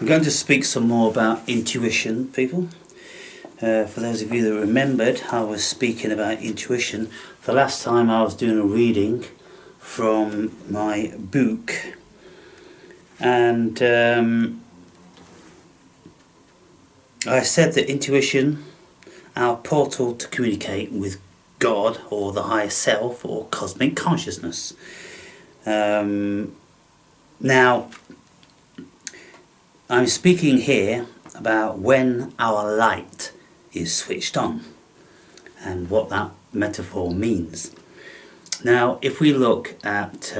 I'm going to speak some more about intuition, people. For those of you that remembered, I was speaking about intuition the last time I was doing a reading from my book, and I said that intuition, our portal to communicate with God or the higher self or cosmic consciousness. Now, I'm speaking here about when our light is switched on and what that metaphor means. Now, if we look at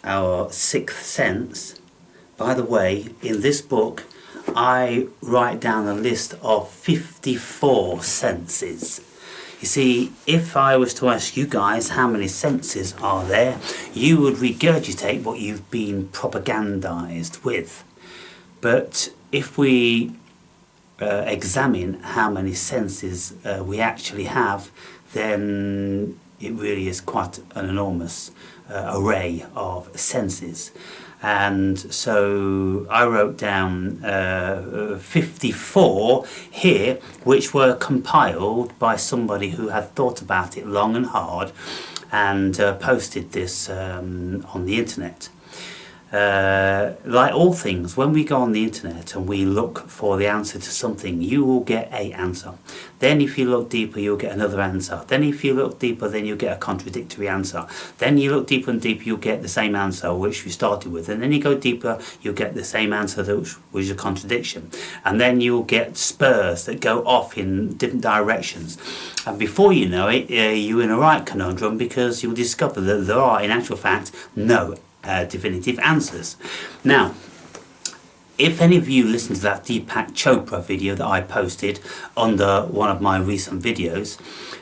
our sixth sense, by the way, in this book I write down a list of 54 senses. You see, if I was to ask you guys how many senses are there, you would regurgitate what you've been propagandized with. But if we examine how many senses we actually have, then it really is quite an enormous array of senses. And so I wrote down 54 here, which were compiled by somebody who had thought about it long and hard and posted this on the internet. Like all things, when we go on the internet and we look for the answer to something, you will get a answer. Then if you look deeper, you'll get another answer. Then if you look deeper, then you'll get a contradictory answer. Then you look deeper and deeper, you'll get the same answer which we started with. And then you go deeper, you'll get the same answer which was a contradiction. And then you'll get spurs that go off in different directions. And before you know it, you're in a right conundrum, because you'll discover that there are, in actual fact, no definitive answers. Now, if any of you listen to that Deepak Chopra video that I posted under one of my recent videos,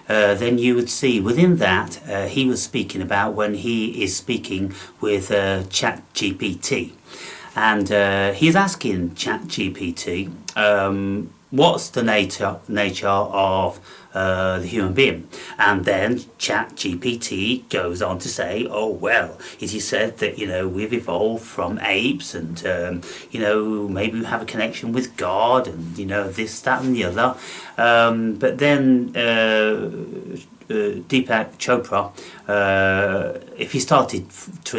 then you would see within that he was speaking about when he is speaking with ChatGPT, and he's asking ChatGPT what's the nature of the human being. And then ChatGPT goes on to say, oh well, it is said that, you know, we've evolved from apes, and you know, maybe we have a connection with God, and you know, this, that and the other. But then Deepak Chopra, if he started for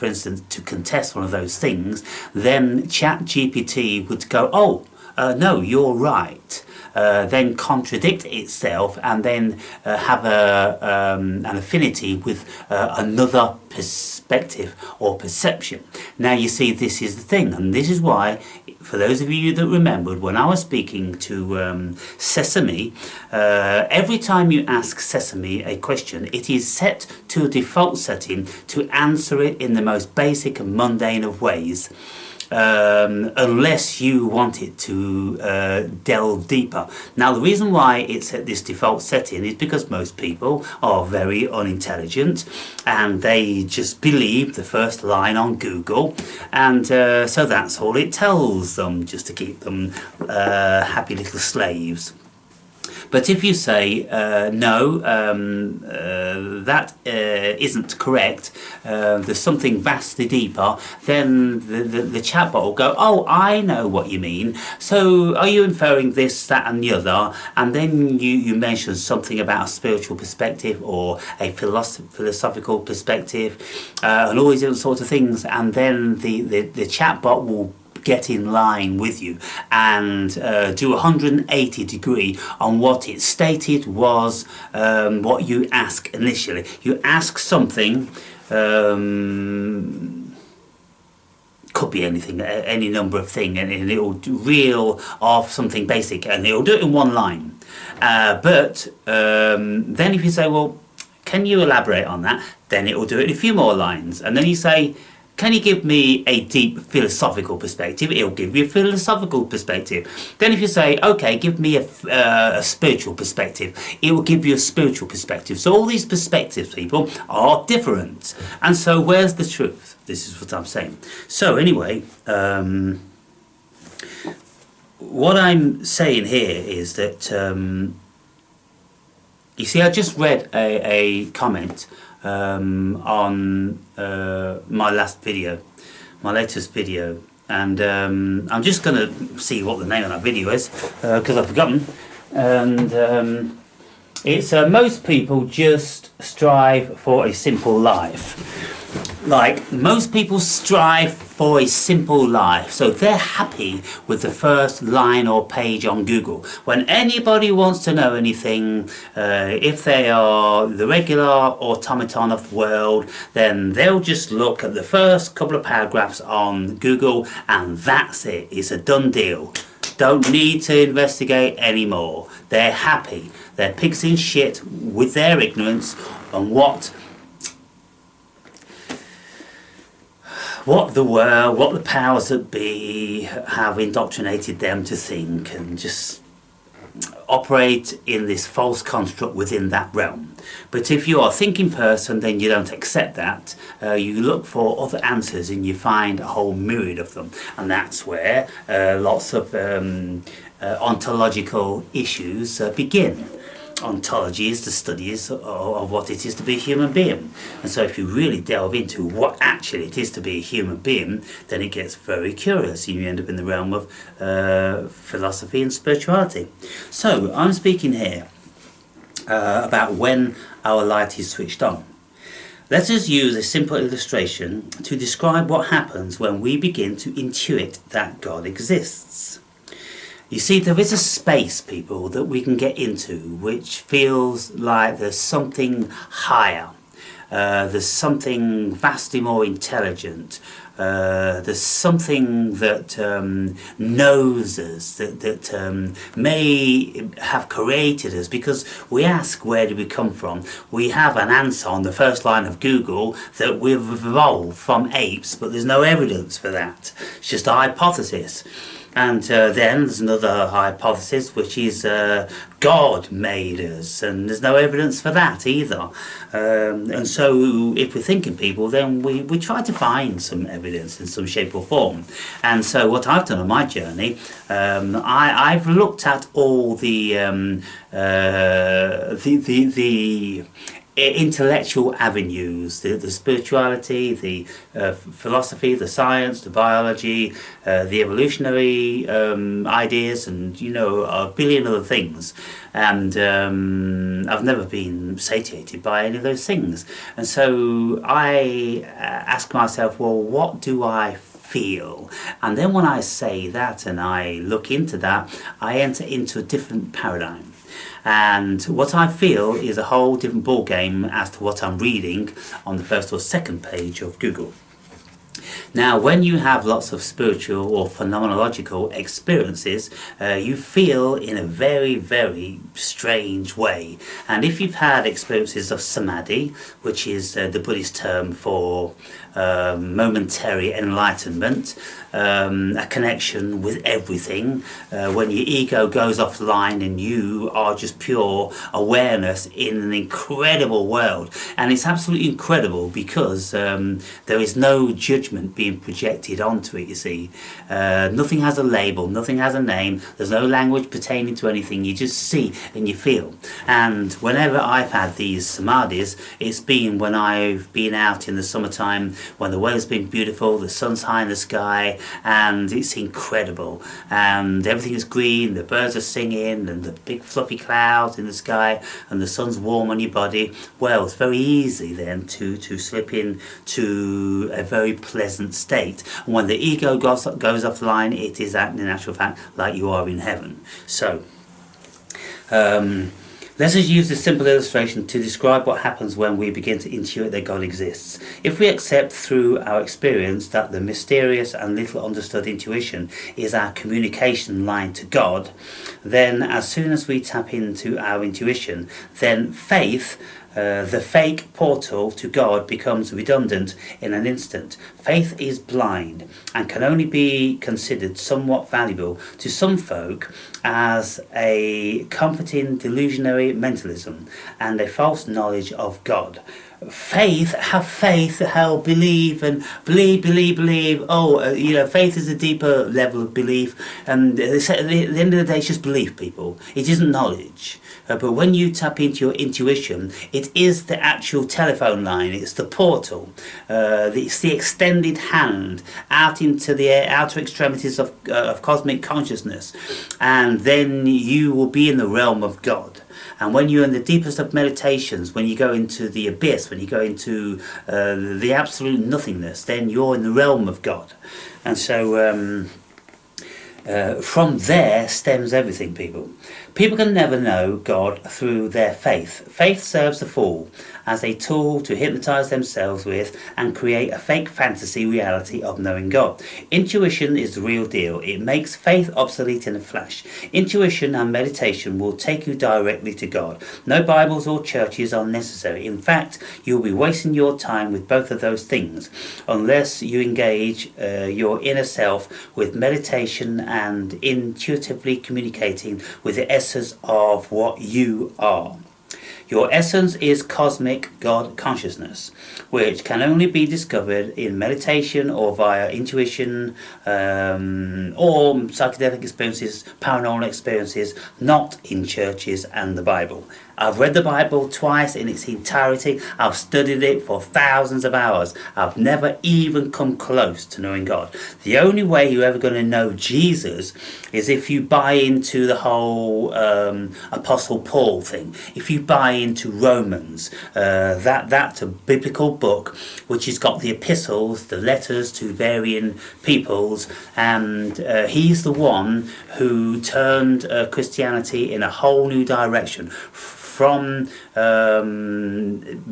instance to contest one of those things, then ChatGPT would go, oh no, you're right. Then contradict itself, and then have an affinity with another perspective or perception. Now you see, this is the thing, and this is why, for those of you that remembered, when I was speaking to Sesame, every time you ask Sesame a question, it is set to a default setting to answer it in the most basic and mundane of ways. Unless you want it to delve deeper. Now, the reason why it's at this default setting is because most people are very unintelligent, and they just believe the first line on Google, and so that's all it tells them, just to keep them happy little slaves. But if you say, no, that isn't correct, there's something vastly deeper, then the chatbot will go, oh, I know what you mean. So are you inferring this, that and the other? And then you mention something about a spiritual perspective or a philosophical perspective, and all these different sorts of things. And then the chatbot will get in line with you and do 180 degree on what it stated was what you ask initially. You ask something, could be anything, any number of things, and it'll reel off something basic, and it'll do it in one line. But then if you say, well, can you elaborate on that? Then it will do it in a few more lines. And then you say, can you give me a deep philosophical perspective? It'll give you a philosophical perspective. Then if you say, okay, give me a spiritual perspective, it will give you a spiritual perspective. So all these perspectives, people, are different. And so where's the truth? This is what I'm saying. So anyway, what I'm saying here is that, you see, I just read a comment on my last video, my latest video, and I'm just going to see what the name of that video is, because I've forgotten. And it's most people just strive for a simple life. Like, most people strive for a simple life, so they're happy with the first line or page on Google. When anybody wants to know anything, if they are the regular automaton of the world, then they'll just look at the first couple of paragraphs on Google, and that's it. It's a done deal. Don't need to investigate anymore. They're happy. They're pigs in shit with their ignorance on what the powers that be have indoctrinated them to think, and just operate in this false construct within that realm. But if you are a thinking person, then you don't accept that. You look for other answers, and you find a whole myriad of them, and that's where lots of ontological issues begin. Ontology is the studies of what it is to be a human being, and so if you really delve into what actually it is to be a human being, then it gets very curious, and you end up in the realm of philosophy and spirituality. So I'm speaking here about when our light is switched on. Let us use a simple illustration to describe what happens when we begin to intuit that God exists. You see, there is a space, people, that we can get into which feels like there's something higher. There's something vastly more intelligent. There's something that knows us, that may have created us, because we ask, where did we come from? We have an answer on the first line of Google that we've evolved from apes, but there's no evidence for that. It's just a hypothesis. And then there's another hypothesis, which is God made us, and there's no evidence for that either. And so if we're thinking people, then we try to find some evidence in some shape or form. And so what I've done on my journey, I've looked at all the intellectual avenues, the spirituality, the philosophy, the science, the biology, the evolutionary ideas, and a billion other things. And I've never been satiated by any of those things. And so I ask myself, well, what do I feel? And then when I say that and I look into that, I enter into a different paradigm. And what I feel is a whole different ball game as to what I'm reading on the first or second page of Google. Now, when you have lots of spiritual or phenomenological experiences, you feel in a very, very strange way. And if you've had experiences of samadhi, which is the Buddhist term for momentary enlightenment, a connection with everything, when your ego goes offline and you are just pure awareness in an incredible world. And it's absolutely incredible because there is no judgment being projected onto it, you see. Nothing has a label, nothing has a name, there's no language pertaining to anything, you just see and you feel. And whenever I've had these samadhis, it's been when I've been out in the summertime, when the weather's been beautiful, the sun's high in the sky, and it's incredible, and everything is green, the birds are singing, and the big fluffy clouds in the sky, and the sun's warm on your body. Well, it's very easy then to slip into a very pleasant state. And when the ego goes offline, it is in actual fact like you are in heaven. So let us use this simple illustration to describe what happens when we begin to intuit that God exists. If we accept through our experience that the mysterious and little understood intuition is our communication line to God, then as soon as we tap into our intuition, then faith, the fake portal to God, becomes redundant in an instant. Faith is blind and can only be considered somewhat valuable to some folk as a comforting delusionary mentalism and a false knowledge of God. have faith, how believe and believe. Oh, faith is a deeper level of belief, and at the end of the day, it's just belief, people. It isn't knowledge. But when you tap into your intuition, it is the actual telephone line, it's the portal, it's the extended hand out into the outer extremities of cosmic consciousness, and then you will be in the realm of God. And when you're in the deepest of meditations, when you go into the abyss, when you go into the absolute nothingness, then you're in the realm of God. And so from there stems everything, people. People can never know God through their faith. Faith serves the fool as a tool to hypnotize themselves with and create a fake fantasy reality of knowing God. Intuition is the real deal. It makes faith obsolete in a flash. Intuition and meditation will take you directly to God. No Bibles or churches are necessary. In fact, you'll be wasting your time with both of those things unless you engage your inner self with meditation and intuitively communicating with the essence of what you are. Your essence is cosmic God consciousness, which can only be discovered in meditation or via intuition or psychedelic experiences, paranormal experiences, not in churches and the Bible. I've read the Bible twice in its entirety. I've studied it for thousands of hours. I've never even come close to knowing God. The only way you're ever going to know Jesus is if you buy into the whole Apostle Paul thing. If you buy into Romans, that's a biblical book which has got the epistles, the letters to varying peoples, and he's the one who turned Christianity in a whole new direction, from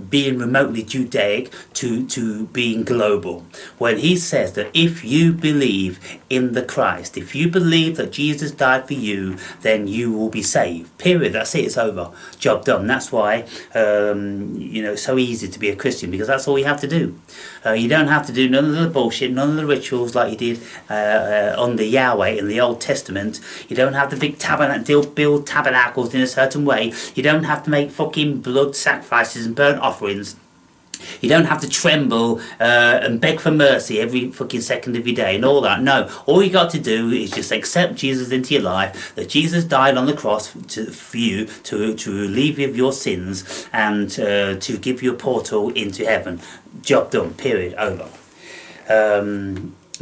being remotely Judaic to being global. When he says that if you believe in the Christ, if you believe that Jesus died for you, then you will be saved. Period. That's it. It's over. Job done. That's why it's so easy to be a Christian, because that's all you have to do. You don't have to do none of the bullshit, none of the rituals like you did under Yahweh in the Old Testament. You don't have to build tabernacles in a certain way. You don't have to make fucking blood sacrifices and burnt offerings. You don't have to tremble and beg for mercy every fucking second of your day and all that. No, all you got to do is just accept Jesus into your life, that Jesus died on the cross for you to relieve you of your sins and to give you a portal into heaven. Job done. Period. Over.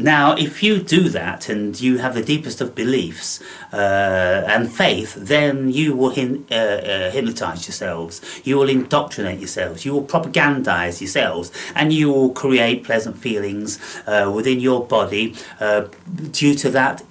Now, if you do that and you have the deepest of beliefs and faith, then you will hypnotize yourselves, you will indoctrinate yourselves, you will propagandize yourselves, and you will create pleasant feelings within your body due to that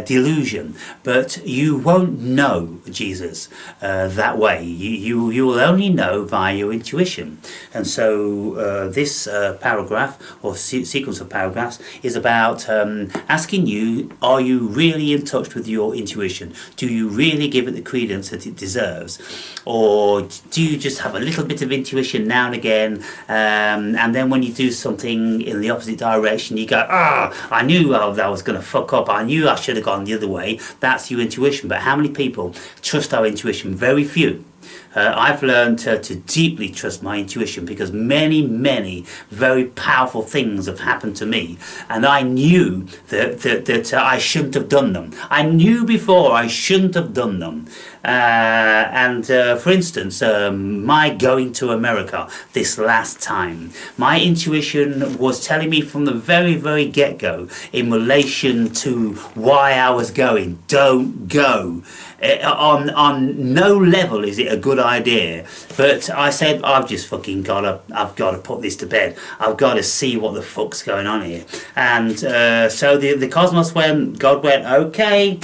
delusion. But you won't know Jesus that way. You will only know via your intuition. And so this paragraph or sequence of paragraphs is about asking you, are you really in touch with your intuition? Do you really give it the credence that it deserves? Or do you just have a little bit of intuition now and again, and then when you do something in the opposite direction, you go, I knew that was going to fuck up, I knew I should have gone the other way. That's your intuition. But how many people trust our intuition? Very few. I've learned to deeply trust my intuition, because many very powerful things have happened to me, and I knew that I shouldn't have done them. I knew before I shouldn't have done them. For instance, my going to America this last time, my intuition was telling me from the very get-go in relation to why I was going, don't go. On no level is it a good idea, but I said, I've just fucking I've got to put this to bed. I've got to see what the fuck's going on here. And so the cosmos God went, okay,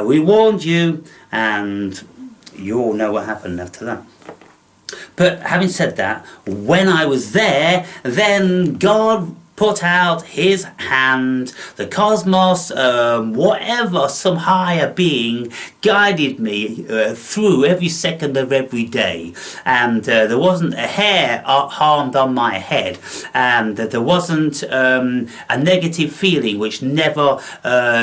we warned you, and you all know what happened after that. But having said that, when I was there, then God put out his hand, the cosmos, whatever, some higher being guided me through every second of every day, and there wasn't a hair harmed on my head, and there wasn't a negative feeling which never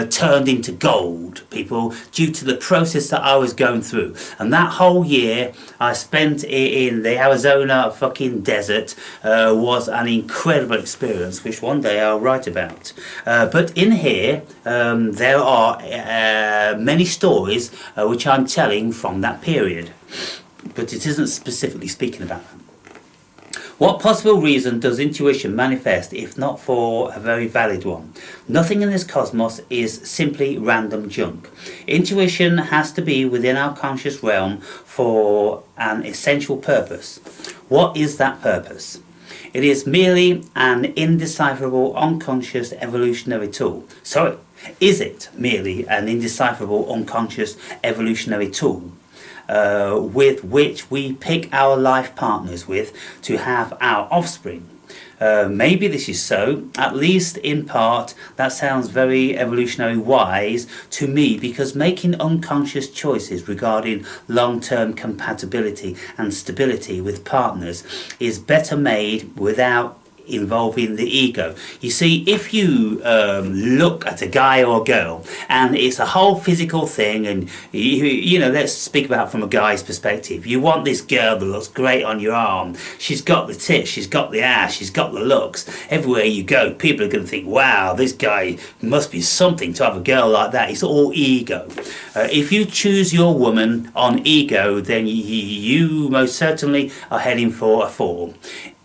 turned into gold, people, due to the process that I was going through. And that whole year I spent in the Arizona fucking desert was an incredible experience, which one day I'll write about. But in here there are many stories which I'm telling from that period, but it isn't specifically speaking about them. What possible reason does intuition manifest if not for a very valid one? Nothing in this cosmos is simply random junk. Intuition has to be within our conscious realm for an essential purpose. What is that purpose? It is merely an indecipherable unconscious evolutionary tool. Sorry, is it merely an indecipherable unconscious evolutionary tool with which we pick our life partners with to have our offspring? Maybe this is so, at least in part. That sounds very evolutionary wise to me, because making unconscious choices regarding long-term compatibility and stability with partners is better made without involving the ego. You see, if you look at a guy or a girl and it's a whole physical thing, and you know, let's speak about from a guy's perspective. You want this girl that looks great on your arm. She's got the tits, she's got the ass, she's got the looks. Everywhere you go, people are going to think, wow, this guy must be something to have a girl like that. It's all ego. If you choose your woman on ego, then you most certainly are heading for a fall.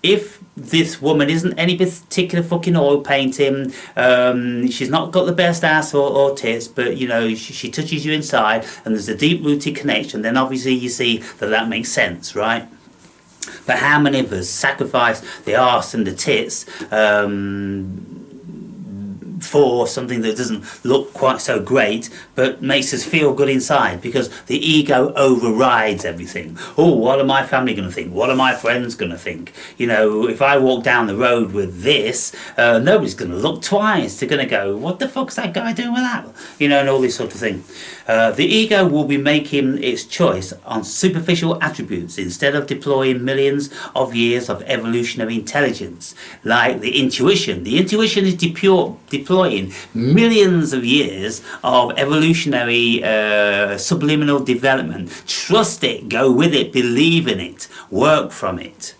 If this woman isn't any particular fucking oil painting, she's not got the best ass or tits, but you know, she touches you inside and there's a deep-rooted connection, then obviously you see that makes sense, right? But how many of us sacrifice the arse and the tits for something that doesn't look quite so great but makes us feel good inside, because the ego overrides everything. Oh, what are my family going to think? What are my friends going to think? You know, if I walk down the road with this, nobody's going to look twice. They're going to go, what the fuck's that guy doing with that? You know, and all this sort of thing. The ego will be making its choice on superficial attributes instead of deploying millions of years of evolutionary intelligence, like the intuition. The intuition is deploying millions of years of evolutionary subliminal development. Trust it, go with it, believe in it, work from it.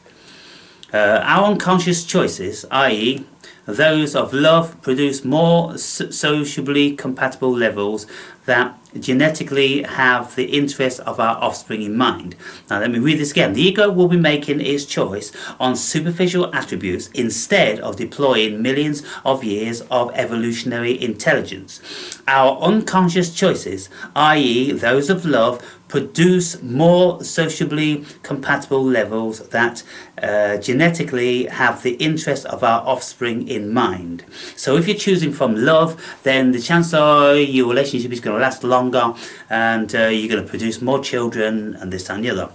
Our unconscious choices, i.e. those of love, produce more sociably compatible levels that genetically have the interest of our offspring in mind. Now let me read this again. The ego will be making its choice on superficial attributes instead of deploying millions of years of evolutionary intelligence. Our unconscious choices, i.e. those of love, produce more sociably compatible levels that genetically have the interest of our offspring in mind. So if you're choosing from love, then the chances are your relationship is going to last longer, and you're going to produce more children, and this and the other.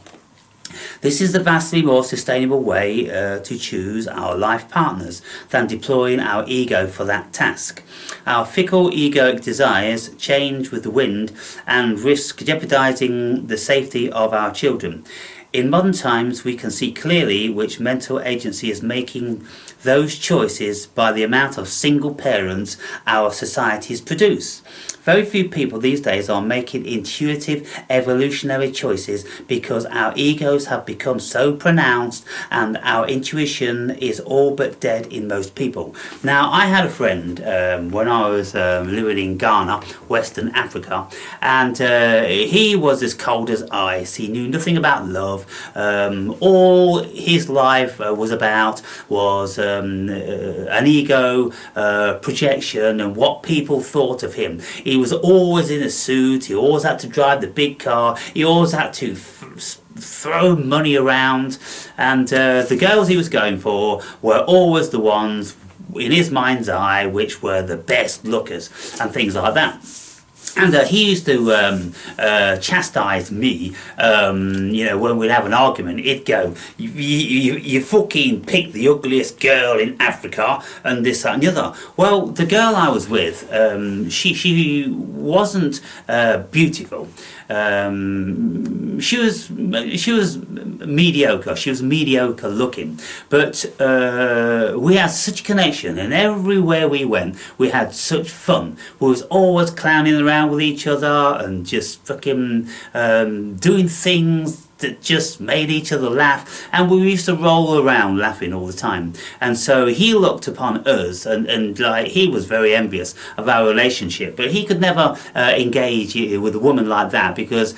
This is a vastly more sustainable way to choose our life partners than deploying our ego for that task. Our fickle egoic desires change with the wind and risk jeopardizing the safety of our children. In modern times, we can see clearly which mental agency is making those choices by the amount of single parents our societies produce. Very few people these days are making intuitive evolutionary choices because our egos have become so pronounced and our intuition is all but dead in most people. Now, I had a friend when I was living in Ghana, Western Africa, and he was as cold as ice. He knew nothing about love. All his life was about was an ego projection and what people thought of him. He was always in a suit, he always had to drive the big car, he always had to throw money around, and the girls he was going for were always the ones in his mind's eye which were the best lookers and things like that. And he used to chastise me, when we'd have an argument. He'd go, you fucking picked the ugliest girl in Africa, and this, that, and the other. Well, the girl I was with, she wasn't beautiful. She was mediocre. She was mediocre looking, but we had such a connection, and everywhere we went, we had such fun. We was always clowning around with each other and just fucking doing things that just made each other laugh, and we used to roll around laughing all the time. And so he looked upon us, and like, he was very envious of our relationship, but he could never engage with a woman like that, because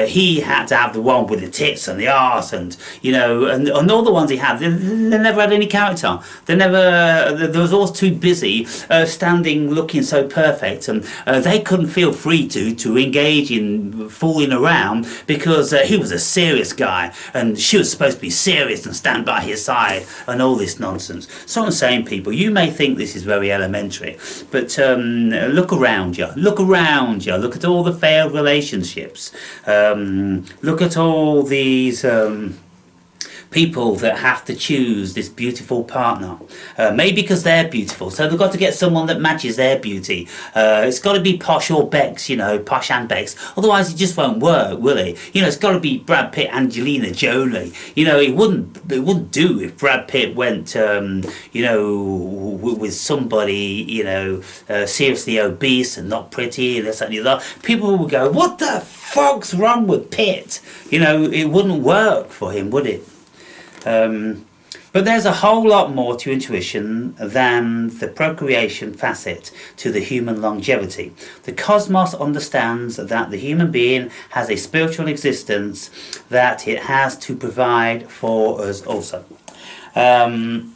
he had to have the one with the tits and the arse, and and all the ones he had, they never had any character. They was always too busy standing looking so perfect, and they couldn't feel free to engage in fooling around, because he was a serious guy, and she was supposed to be serious and stand by his side, and all this nonsense. So I'm saying, people, you may think this is very elementary, but look around you. Look around you. Look at all the failed relationships. Look at all these people that have to choose this beautiful partner, maybe because they're beautiful, so they've got to get someone that matches their beauty. It's got to be posh or Bex, posh and Bex, otherwise it just won't work, will it? It's got to be Brad Pitt, Angelina Jolie. It wouldn't do if Brad Pitt went with somebody seriously obese and not pretty and this and the other. People would go, what the fuck's wrong with Pitt? It wouldn't work for him, would it? But there's a whole lot more to intuition than the procreation facet to the human longevity. The cosmos understands that the human being has a spiritual existence that it has to provide for us also. As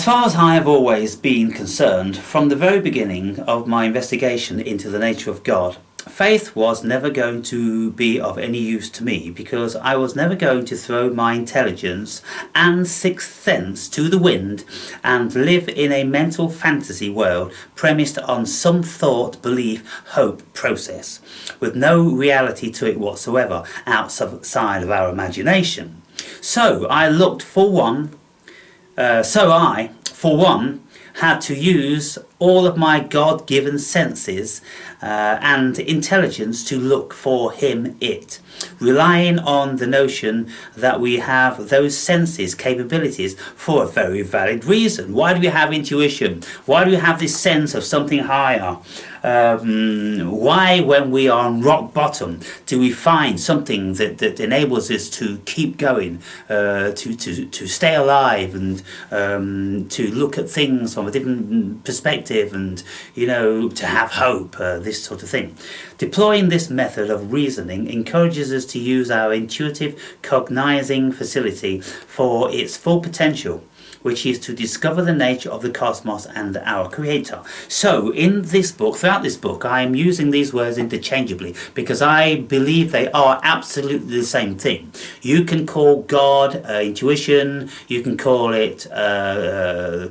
far as I have always been concerned, from the very beginning of my investigation into the nature of God, faith was never going to be of any use to me, because I was never going to throw my intelligence and sixth sense to the wind and live in a mental fantasy world premised on some thought, belief, hope process, with no reality to it whatsoever outside of our imagination. So I, for one, had to use all of my God-given senses and intelligence to look for it, relying on the notion that we have those senses, capabilities, for a very valid reason. Why do we have intuition? Why do we have this sense of something higher? Why, when we are on rock bottom, do we find something that enables us to keep going, to stay alive, and to look at things from a different perspective, and to have hope, this sort of thing. Deploying this method of reasoning encourages us to use our intuitive cognizing facility for its full potential, which is to discover the nature of the cosmos and our creator. So in this book, throughout this book, I am using these words interchangeably, because I believe they are absolutely the same thing. You can call God intuition, you can call it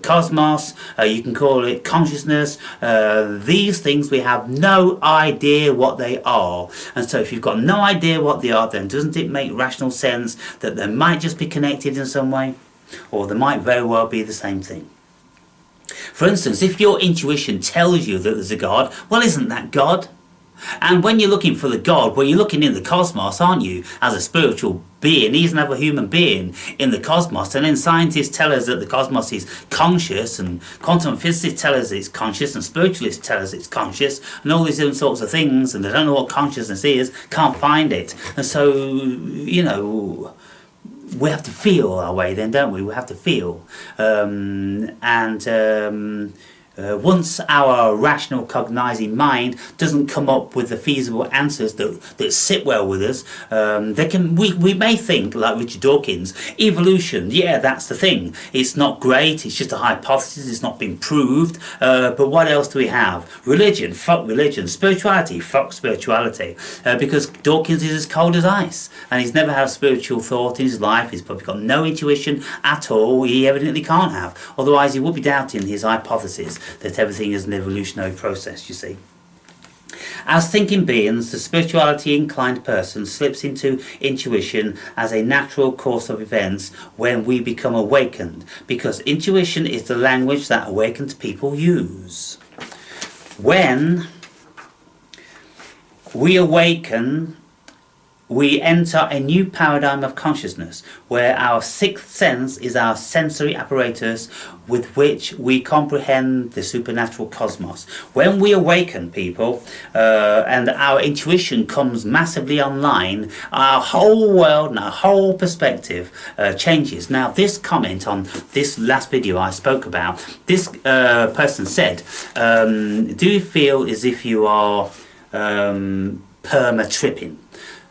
cosmos, you can call it consciousness. These things, we have no idea what they are. And so if you've got no idea what they are, then doesn't it make rational sense that they might just be connected in some way? Or they might very well be the same thing. For instance, if your intuition tells you that there's a God, well, isn't that God? And when you're looking for the God, well, you're looking in the cosmos, aren't you? As a spiritual being, he's another human being in the cosmos. And then scientists tell us that the cosmos is conscious, and quantum physicists tell us it's conscious, and spiritualists tell us it's conscious, and all these different sorts of things, and they don't know what consciousness is, can't find it. And so, we have to feel our way then, don't we? We have to feel. Once our rational cognizing mind doesn't come up with the feasible answers that sit well with us, we may think, like Richard Dawkins, evolution, yeah, that's the thing. It's not great, it's just a hypothesis, it's not been proved, but what else do we have? Religion, fuck religion. Spirituality, fuck spirituality. Because Dawkins is as cold as ice, and he's never had a spiritual thought in his life, he's probably got no intuition at all, he evidently can't have, otherwise he would be doubting his hypothesis. that everything is an evolutionary process, you see. As thinking beings, the spirituality inclined person slips into intuition as a natural course of events when we become awakened, because intuition is the language that awakened people use. When we awaken, we enter a new paradigm of consciousness, where our sixth sense is our sensory apparatus with which we comprehend the supernatural cosmos. When we awaken, people, and our intuition comes massively online, our whole world and our whole perspective changes. Now, this comment on this last video I spoke about, this person said, do you feel as if you are perma-tripping?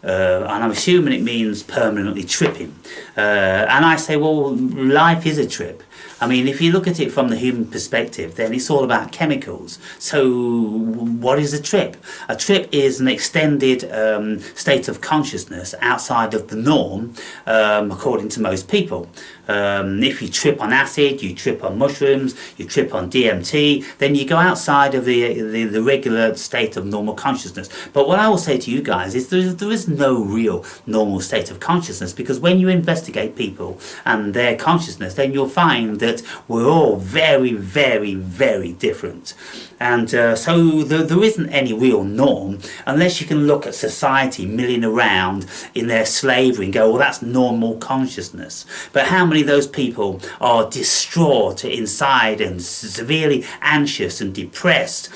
And I'm assuming it means permanently tripping. And I say, well, life is a trip. I mean, if you look at it from the human perspective, then it's all about chemicals. So what is a trip? A trip is an extended state of consciousness outside of the norm, according to most people. If you trip on acid, you trip on mushrooms, you trip on DMT, then you go outside of the regular state of normal consciousness. But what I will say to you guys is there is no real normal state of consciousness, because when you investigate people and their consciousness, then you'll find that we're all very, very, very different. And so there isn't any real norm, unless you can look at society milling around in their slavery and go, well, that's normal consciousness. But how many of those people are distraught inside and severely anxious and depressed?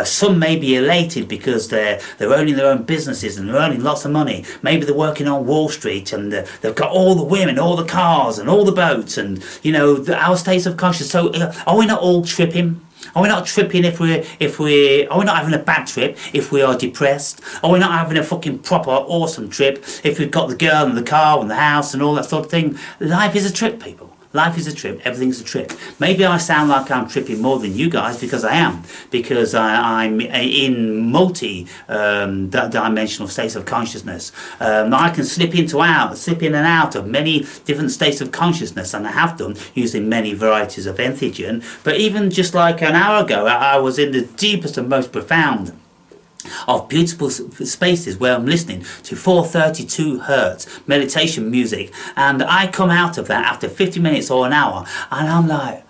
Some may be elated because they're owning their own businesses and they're earning lots of money. Maybe they're working on Wall Street and they've got all the women, all the cars and all the boats and, you know, our states of consciousness. So are we not all tripping? Are we not tripping are we not having a bad trip if we are depressed? Are we not having a fucking proper awesome trip if we've got the girl and the car and the house and all that sort of thing? Life is a trip, people. Life is a trip. Everything's a trip. Maybe I sound like I'm tripping more than you guys, because I am. Because I'm in multi-dimensional states of consciousness. I can slip in and out of many different states of consciousness, and I have done, using many varieties of entheogen. But even just like an hour ago, I was in the deepest and most profound of beautiful spaces where I'm listening to 432 hertz meditation music, and I come out of that after 50 minutes or an hour and I'm like,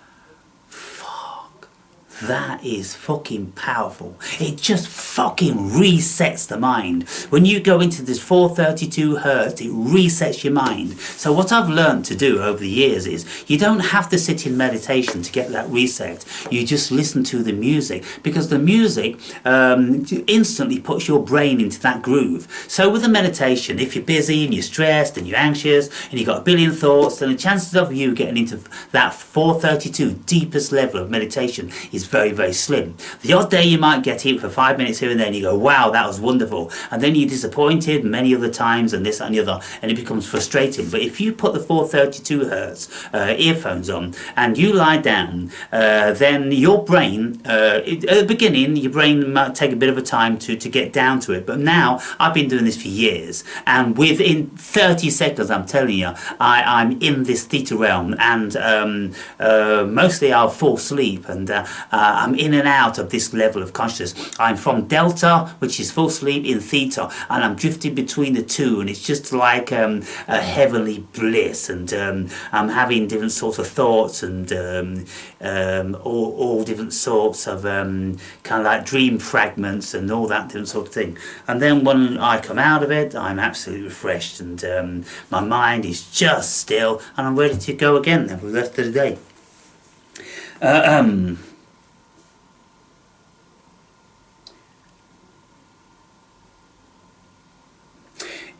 that is fucking powerful. It just fucking resets the mind. When you go into this 432 hertz, it resets your mind. So what I've learned to do over the years is, you don't have to sit in meditation to get that reset. You just listen to the music, because the music instantly puts your brain into that groove. So with a meditation, if you're busy and you're stressed and you're anxious and you've got a billion thoughts, then the chances of you getting into that 432 deepest level of meditation is very, very slim. The odd day you might get it for 5 minutes here and there and you go, wow, that was wonderful, and then you're disappointed many other times and this and the other, and it becomes frustrating. But if you put the 432 hertz earphones on and you lie down, then your brain, at the beginning your brain might take a bit of a time to get down to it, but now I've been doing this for years, and within 30 seconds, I'm telling you, I'm in this theta realm, and mostly I'll fall asleep, and I'm in and out of this level of consciousness. I'm from delta, which is full sleep, in theta, and I'm drifting between the two, and it's just like a heavenly bliss, and I'm having different sorts of thoughts, and all different sorts of kind of like dream fragments and all that different sort of thing. And then when I come out of it, I'm absolutely refreshed, and my mind is just still, and I'm ready to go again for the rest of the day.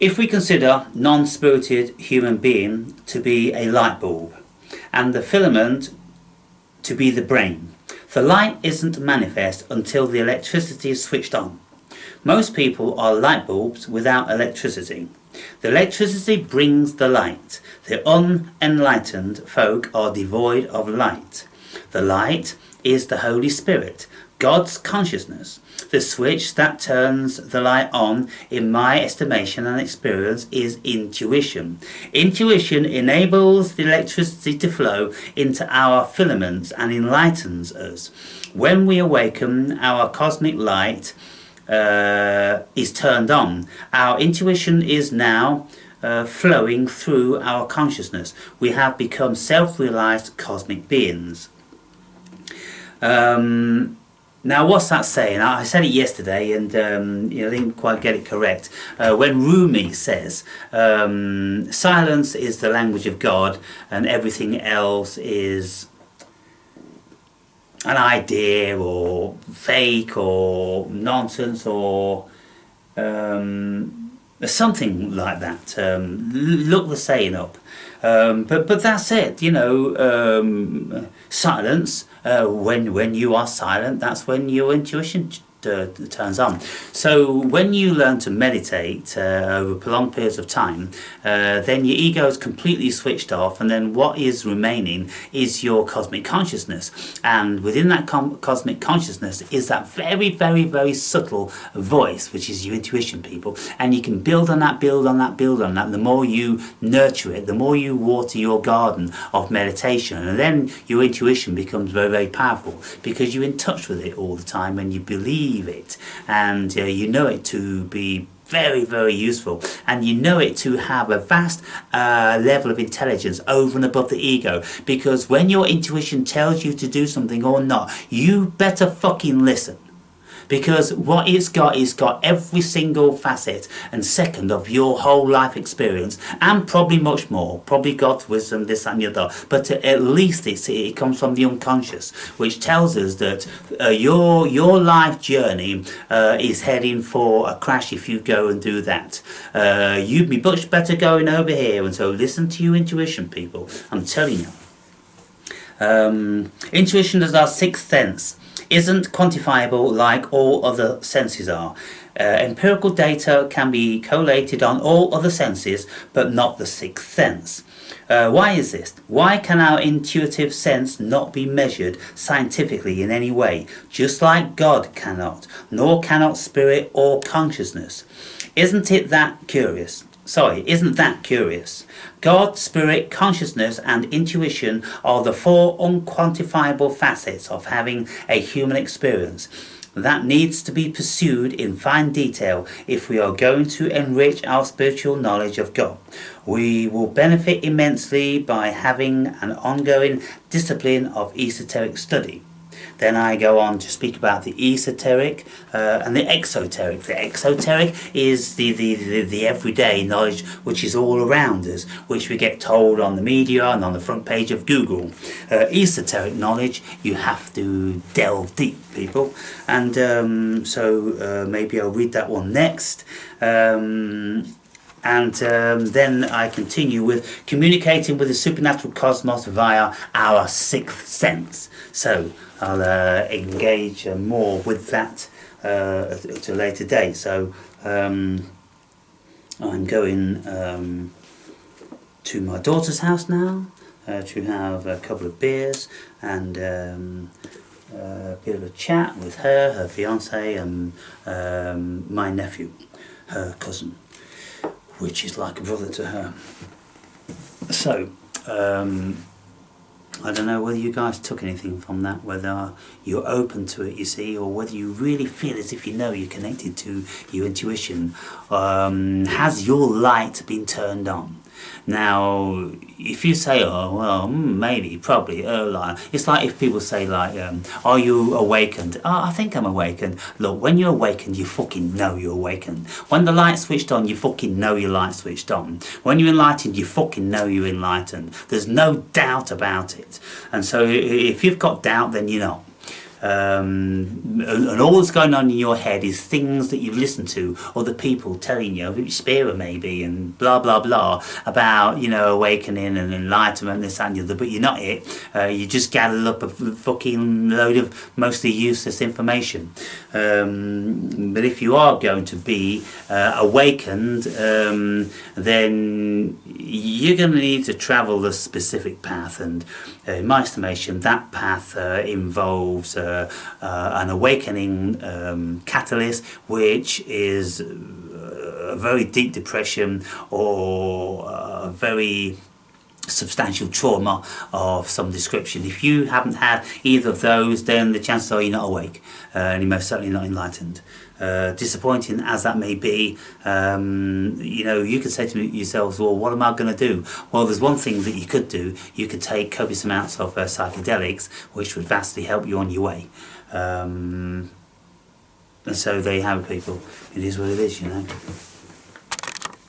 If we consider non-spirited human being to be a light bulb and the filament to be the brain, the light isn't manifest until the electricity is switched on. Most people are light bulbs without electricity. The electricity brings the light. The unenlightened folk are devoid of light. The light is the Holy Spirit, God's consciousness. The switch that turns the light on, in my estimation and experience, is intuition. Intuition enables the electricity to flow into our filaments and enlightens us. When we awaken, our cosmic light is turned on. Our intuition is now flowing through our consciousness. We have become self-realized cosmic beings. Now, what's that saying? I said it yesterday, and I didn't quite get it correct. When Rumi says, "Silence is the language of God, and everything else is an idea, or fake, or nonsense, or something like that." Look the saying up. But that's it, silence. When you are silent, that's when your intuition turns on. So when you learn to meditate over prolonged periods of time, then your ego is completely switched off, and then what is remaining is your cosmic consciousness. And within that cosmic consciousness is that very, very, very subtle voice, which is your intuition, people. And you can build on that, build on that, build on that. The more you nurture it, the more you water your garden of meditation, and then your intuition becomes very, very powerful, because you're in touch with it all the time, and you believe it, and you know it to be very, very useful, and you know it to have a vast level of intelligence over and above the ego, because when your intuition tells you to do something or not, you better fucking listen. Because what it's got every single facet and second of your whole life experience, and probably much more, probably God's wisdom, this and the other, but at least it comes from the unconscious, which tells us that your life journey is heading for a crash if you go and do that. You'd be much better going over here, and so listen to your intuition, people. I'm telling you. Intuition is our sixth sense. Isn't quantifiable like all other senses are. Empirical data can be collated on all other senses, but not the sixth sense. Why is this? Why can our intuitive sense not be measured scientifically in any way, just like God cannot, nor cannot spirit or consciousness? Isn't that curious? God, spirit, consciousness and intuition are the four unquantifiable facets of having a human experience that needs to be pursued in fine detail if we are going to enrich our spiritual knowledge of God. We will benefit immensely by having an ongoing discipline of esoteric study. Then I go on to speak about the esoteric and the exoteric. The exoteric is the everyday knowledge which is all around us, which we get told on the media and on the front page of Google. Esoteric knowledge, you have to delve deep, people. And maybe I'll read that one next. Then I continue with communicating with the supernatural cosmos via our sixth sense. So I'll engage more with that at a later date. So I'm going to my daughter's house now to have a couple of beers and a bit of a chat with her fiance, and my nephew, her cousin, which is like a brother to her. So I don't know whether you guys took anything from that, whether you're open to it, you see, or whether you really feel as if you're connected to your intuition. Has your light been turned on? Now, if you say, oh, well, maybe, probably, it's like if people say, like, are you awakened? Oh, I think I'm awakened. Look, when you're awakened, you fucking know you're awakened. When the light switched on, you fucking know your light switched on. When you're enlightened, you fucking know you're enlightened. There's no doubt about it. And so if you've got doubt, then you're not. and all that's going on in your head is things that you've listened to, other people telling you, which Spira maybe, and blah blah blah about, you know, awakening and enlightenment, this and the other. But you're not it. You just gathered up a fucking load of mostly useless information. But if you are going to be awakened, then you're going to need to travel a specific path, and in my estimation, that path involves an awakening catalyst, which is a very deep depression or a very substantial trauma of some description. If you haven't had either of those, then the chances are you're not awake, and you're most certainly not enlightened. Disappointing as that may be, you know, you could say to yourselves, well, what am I going to do? Well, there's one thing that you could do. You could take copious amounts of psychedelics, which would vastly help you on your way. And so there you have it, people. It is what it is, you know.